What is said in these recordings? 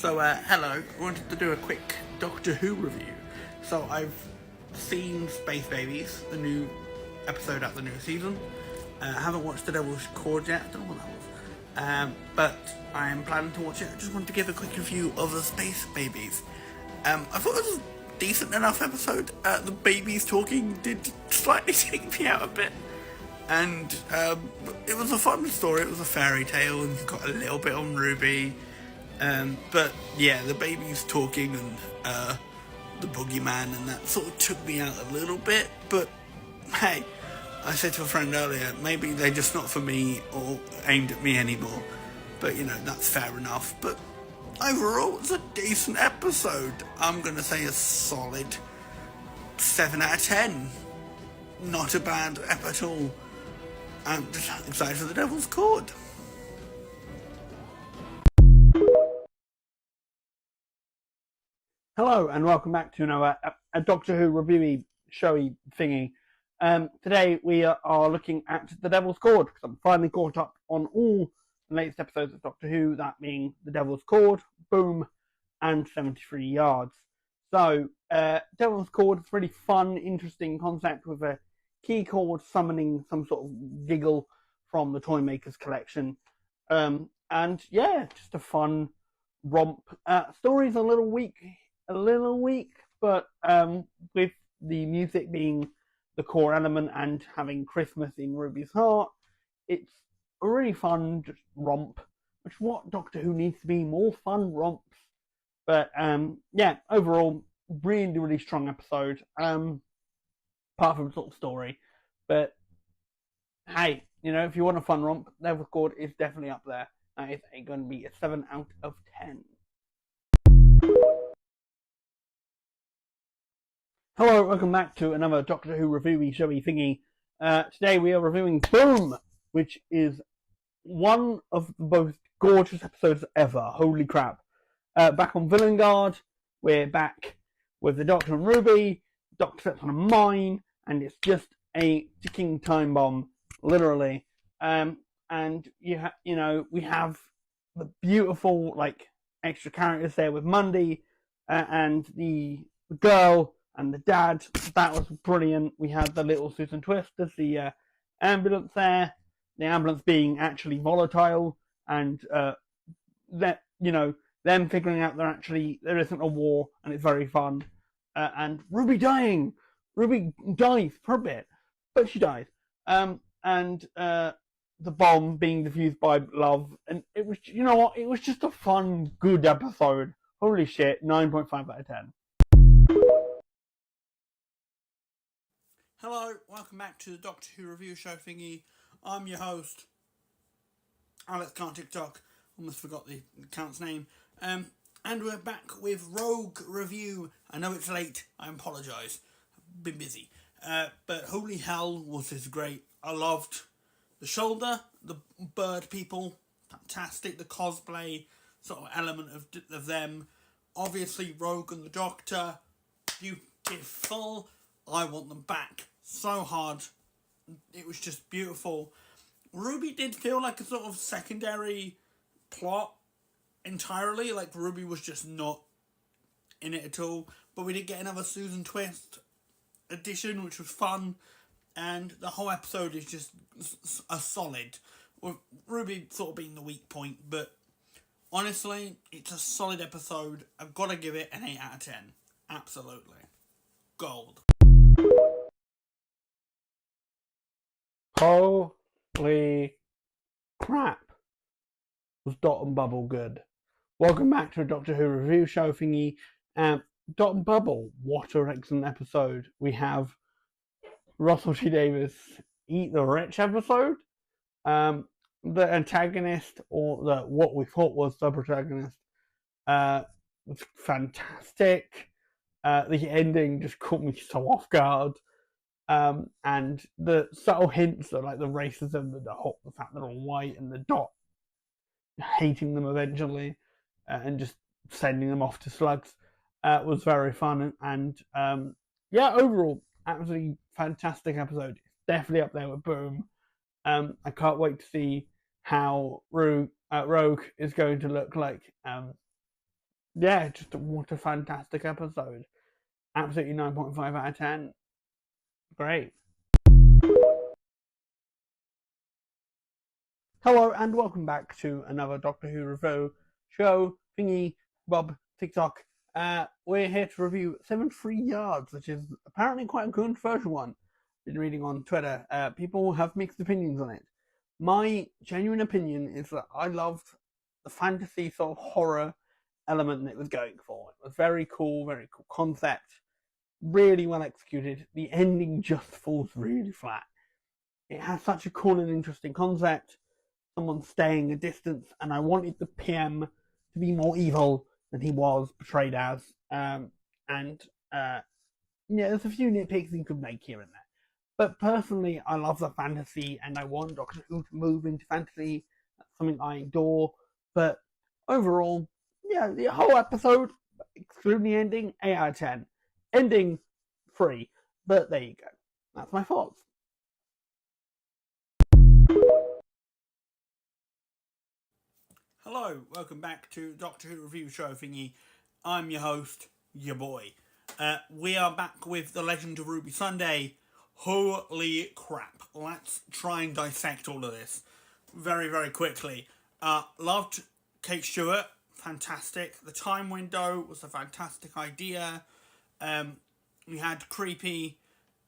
Hello. I wanted to do a quick Doctor Who review. So, I've seen Space Babies, the new episode out the new season. I haven't watched The Devil's Cord yet. I don't know what that was. But I'm planning to watch it. I just wanted to give a quick review of the Space Babies. I thought it was a decent enough episode. The babies talking did slightly take me out a bit. And it was a fun story. It was a fairy tale and got a little bit on Ruby. But yeah, the babies talking and the boogeyman and that sort of took me out a little bit. But hey, I said to a friend earlier, maybe they're just not for me or aimed at me anymore. But you know, that's fair enough. But overall, it's a decent episode. I'm gonna say a solid 7 out of 10. Not a bad ep at all. I'm just excited for the Devil's Cord. Hello and welcome back to another a Doctor Who reviewy showy thingy. Today we are looking at The Devil's Cord because I'm finally caught up on all the latest episodes of Doctor Who, that being The Devil's Cord, Boom, and 73 Yards. So, Devil's Cord is a really fun, interesting concept with a key cord summoning some sort of giggle from the Toymakers collection. And yeah, just a fun romp. Story's a little weak, but with the music being the core element and having Christmas in Ruby's heart, it's a really fun just romp, which is what Doctor Who needs to be, more fun romps. But yeah, overall, really, really strong episode, apart from sort of story. But hey, you know, if you want a fun romp, Devil's Cord is definitely up there. That is going to be a 7 out of 10. Hello, welcome back to another Doctor Who reviewy showy thingy. Today we are reviewing Boom, which is one of the most gorgeous episodes ever. Holy crap. Back on Villain Guard, we're back with the Doctor and Ruby. The Doctor sets on a mine, and it's just a ticking time bomb, literally. And we have the beautiful, extra characters there with Mundy and the girl and the dad. That was brilliant. We had the little Susan Twist as the ambulance there. The ambulance being actually volatile, and them figuring out there isn't a war, and it's very fun. And Ruby dying. Ruby dies for a bit, but she dies. And the bomb being defused by love, and it was, you know what? It was just a fun, good episode. Holy shit! 9.5 out of 10. Hello, welcome back to the Doctor Who review show thingy. I'm your host, Alex Can't TikTok. Almost forgot the account's name. And we're back with Rogue review. I know it's late. I apologise. I've been busy. But holy hell, was this great. I loved the shoulder, the bird people, fantastic. The cosplay sort of element of them. Obviously, Rogue and the Doctor, beautiful. I want them back so hard. It was just beautiful. Ruby did feel like a sort of secondary plot entirely. Like, Ruby was just not in it at all. But we did get another Susan Twist edition, which was fun. And the whole episode is just a solid, with Ruby sort of being the weak point. But honestly, it's a solid episode. I've got to give it an 8 out of 10. Absolutely. Gold. Holy crap. Was Dot and Bubble good? Welcome back to a Doctor Who review show thingy. Dot and Bubble, what an excellent episode. We have Russell T Davies Eat the Rich episode. The antagonist, or what we thought was the protagonist, was fantastic. The ending just caught me so off guard. And the subtle hints of the racism, the fact they're all white, and the Dot hating them eventually, and just sending them off to slugs, was very fun. And yeah, overall, absolutely fantastic episode. It's definitely up there with Boom. I can't wait to see how Rogue is going to look like Yeah, just what a fantastic episode. Absolutely 9.5 out of 10. Great. Hello and welcome back to another Doctor Who review show, thingy, Bob, TikTok. We're here to review 7 Free Yards, which is apparently quite a controversial one. Been reading on Twitter. People have mixed opinions on it. My genuine opinion is that I loved the fantasy sort of horror element that it was going for. It was very cool concept, really well executed. The ending just falls really flat. It has such a cool and interesting concept. Someone staying a distance, and I wanted the PM to be more evil than he was portrayed as. And yeah, there's a few nitpicks you could make here and there. But personally, I love the fantasy, and I want Doctor Who to move into fantasy. That's something I adore. But overall, yeah, the whole episode, excluding the ending, 8 out of 10. Ending, 3. But there you go. That's my thoughts. Hello, welcome back to Doctor Who Review Show thingy. I'm your host, your boy. We are back with The Legend of Ruby Sunday. Holy crap. Let's try and dissect all of this very, very quickly. Loved Kate Stewart. Fantastic. The time window was a fantastic idea. We had creepy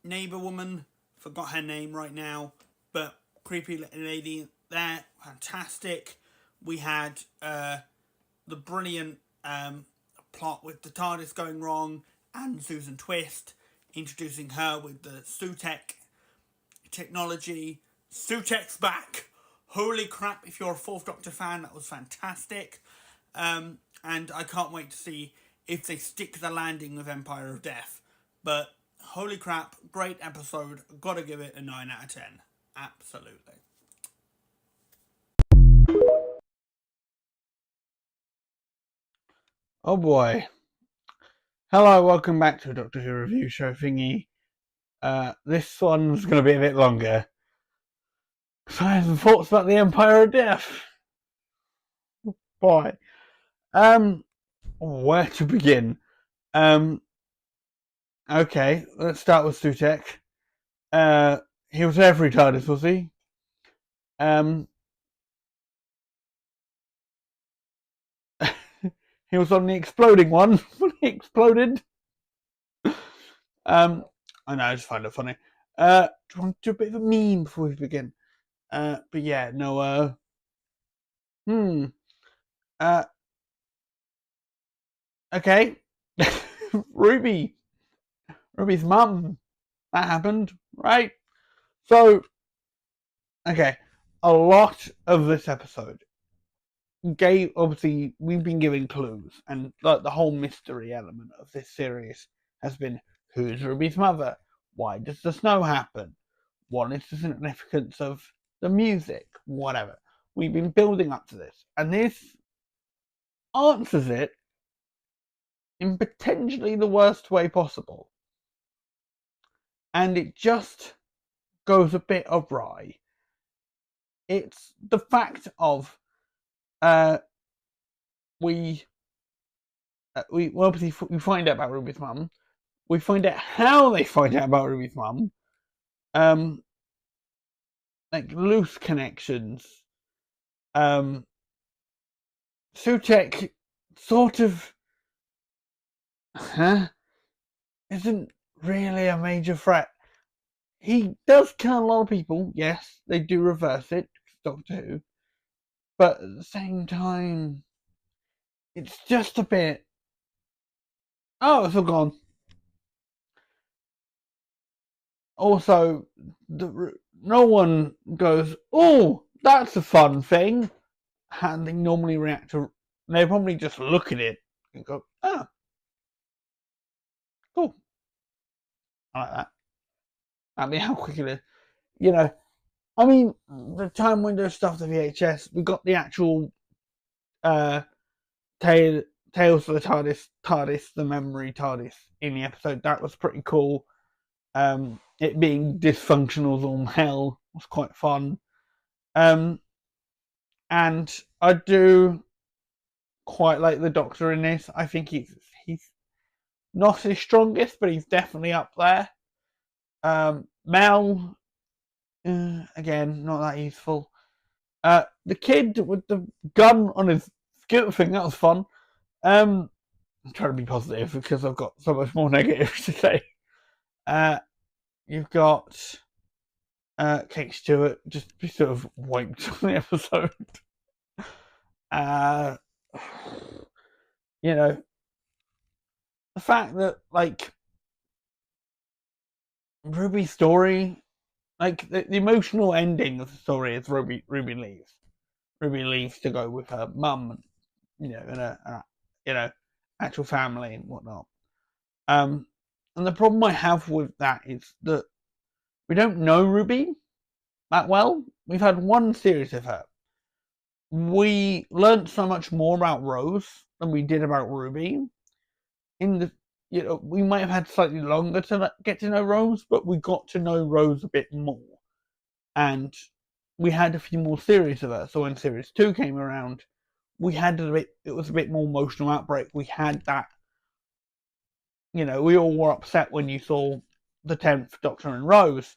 neighbour woman. Forgot her name right now. But creepy lady there. Fantastic. We had the brilliant plot with the TARDIS going wrong and Susan Twist introducing her with the Sutek technology. Sutek's back. Holy crap, if you're a Fourth Doctor fan, that was fantastic. And I can't wait to see if they stick the landing with Empire of Death. But holy crap, great episode. Gotta give it a 9 out of 10. Absolutely. Oh boy. Hello, welcome back to a Doctor Who review show thingy. This one's going to be a bit longer. So I have some thoughts about the Empire of Death. Boy. Where to begin? Okay, let's start with Sutek. He was every TARDIS, was he? He was on the exploding one when he exploded. I know, I just find it funny. Do you want to do a bit of a meme before we begin? But yeah, no, okay. Ruby's mum. That happened, right? So, okay. A lot of this episode obviously, we've been giving clues, and like the whole mystery element of this series has been who's Ruby's mother? Why does the snow happen? What is the significance of the music? Whatever. We've been building up to this, and this answers it in potentially the worst way possible. And it just goes a bit awry. It's the fact of we obviously we find out about Ruby's mum. We find out how they find out about Ruby's mum. Like loose connections. Sutek sort of isn't really a major threat. He does kill a lot of people, yes, they do reverse it, Doctor Who. But at the same time, it's just a bit. Oh, it's all gone. Also, no one goes, oh, that's a fun thing. And they normally react to. They probably just look at it and go, ah, cool. I like that. I mean, how quick it is. You know, I mean, the time window stuff, the VHS, we got the actual Tales of the TARDIS, the memory TARDIS in the episode. That was pretty cool. It being dysfunctional as all hell was quite fun. And I do quite like the Doctor in this. I think he's not his strongest, but he's definitely up there. Mel, again, not that useful. The kid with the gun on his scooter thing, that was fun. I'm trying to be positive because I've got so much more negative to say. You've got Kate Stewart just be sort of wiped on the episode. You know, the fact that like Ruby's story, like the emotional ending of the story is Ruby leaves. Ruby leaves to go with her mum, in a actual family and whatnot. And the problem I have with that is that we don't know Ruby that well. We've had one series of her. We learned so much more about Rose than we did about Ruby. We might have had slightly longer to get to know Rose, but we got to know Rose a bit more. And we had a few more series of her. So when series 2 came around, it was a bit more emotional outbreak. We had that, we all were upset when you saw the 10th Doctor and Rose,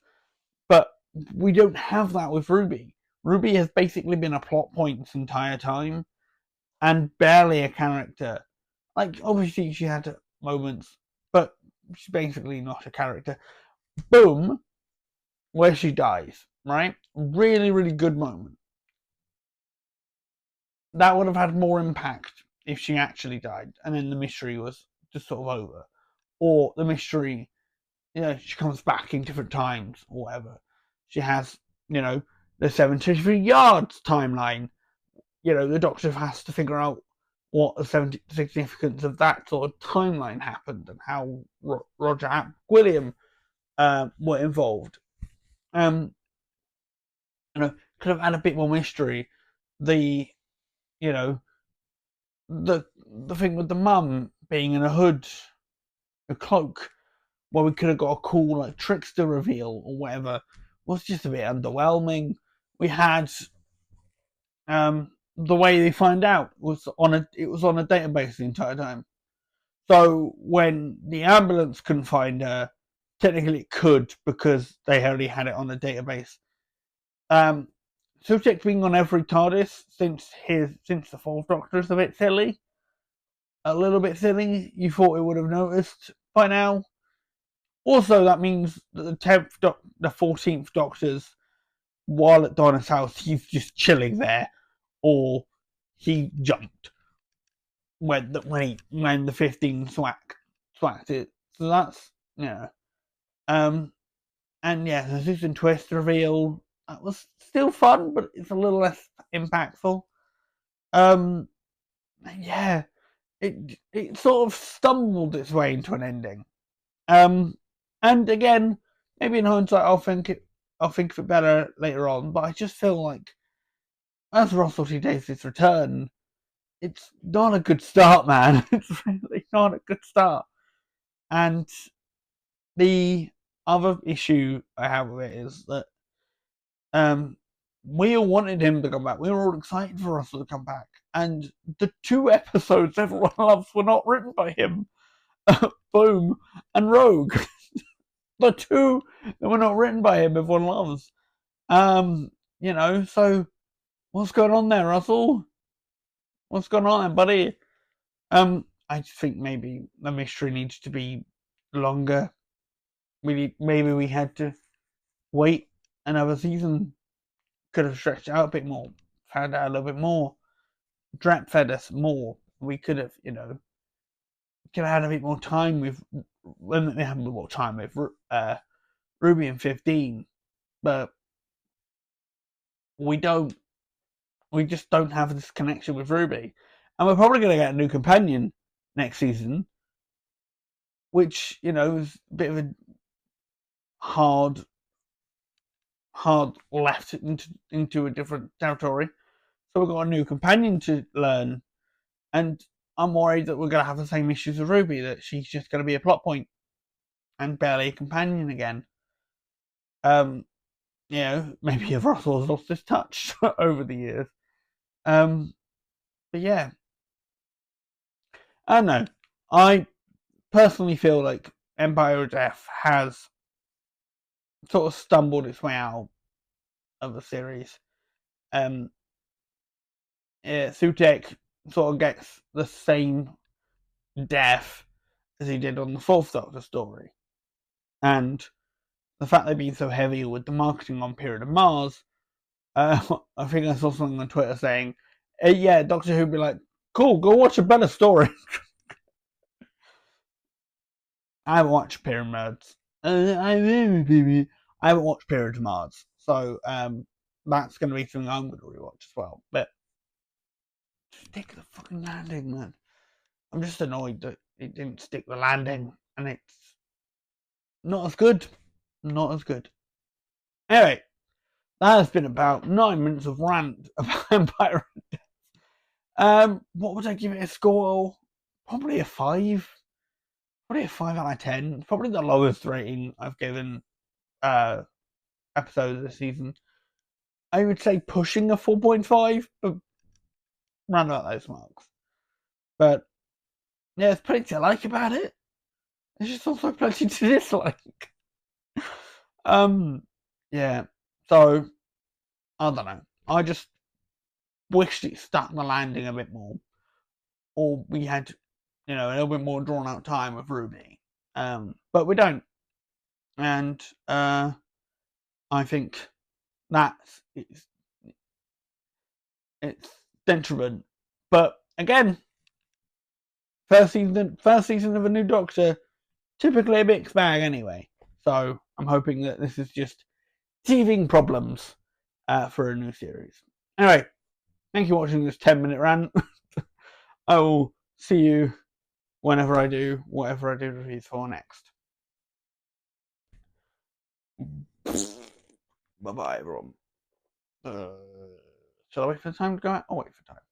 but we don't have that with Ruby. Ruby has basically been a plot point this entire time and barely a character. Like, obviously she had moments, but she's basically not a character. Boom, where she dies, right? Really, really good moment. That would have had more impact if she actually died and then the mystery was just sort of over. Or the mystery, she comes back in different times or whatever. She has, the 73 yards timeline. The Doctor has to figure out what the significance of that sort of timeline happened and how Roger and William were involved. Could have had a bit more mystery. The thing with the mum being in a hood, a cloak, where we could have got a cool like trickster reveal or whatever, was just a bit underwhelming. We had the way they find out was on a database the entire time. So when the ambulance couldn't find her, technically it could because they already had it on a database. Subject being on every TARDIS since the Fourth Doctor is a bit silly. A little bit silly. You thought it would have noticed by now. Also, that means that the 14th Doctor's, while at Donna's house, he's just chilling there, or he jumped when the 15 swacked it. So that's and yeah, the Susan Twist reveal, that was still fun, but it's a little less impactful. Yeah, it sort of stumbled its way into an ending. And again, maybe in hindsight, I'll think of it better later on. But I just feel like, as Russell T Davies' return, it's not a good start, man. It's really not a good start. And the other issue I have with it is that we all wanted him to come back. We were all excited for Russell to come back. And the 2 episodes everyone loves were not written by him. Boom and Rogue. The 2 that were not written by him, everyone loves. So what's going on there, Russell? What's going on there, buddy? I think maybe the mystery needs to be longer. Maybe we had to wait another season. Could have stretched out a bit more, found out a little bit more, drap fed us more. We could have, had a bit more time with when they had more time with Ruby and 15, but we just don't have this connection with Ruby. And we're probably going to get a new companion next season, which, is a bit of a hard left into a different territory. So we've got a new companion to learn, and I'm worried that we're going to have the same issues with Ruby, that she's just going to be a plot point and barely a companion again. Maybe if Russell's lost his touch over the years. But yeah, I don't know. I personally feel like Empire of Death has sort of stumbled its way out of the series. Sutek sort of gets the same death as he did on the Fourth Doctor story, and the fact they've been so heavy with the marketing on Period of Mars, I think I saw something on Twitter saying, yeah, Doctor Who'd be like, cool, go watch a better story. I haven't watched Period of Mars. I haven't watched Period of Mars, so that's going to be something I'm going to rewatch as well. But stick the fucking landing, man. I'm just annoyed that it didn't stick the landing, and it's not as good. Not as good. Anyway, that has been about 9 minutes of rant about Empire. What would I give it a score? Probably a 5. Probably a 5 out of 10. Probably the lowest rating I've given episodes this season. I would say pushing a 4.5, but round about those marks. But yeah, there's plenty to like about it. There's just also plenty to dislike. Yeah. So I don't know. I just wished it stuck the landing a bit more, or we had, a little bit more drawn out time with Ruby. But we don't, and I think that's it's detriment. But again, first season of a new Doctor, typically a mixed bag anyway. So I'm hoping that this is just teething problems for a new series. Anyway, thank you for watching this 10-minute rant. I will see you whenever I do whatever I do reviews for next. Bye bye, everyone. Shall I wait for the time to go out? I'll wait for time.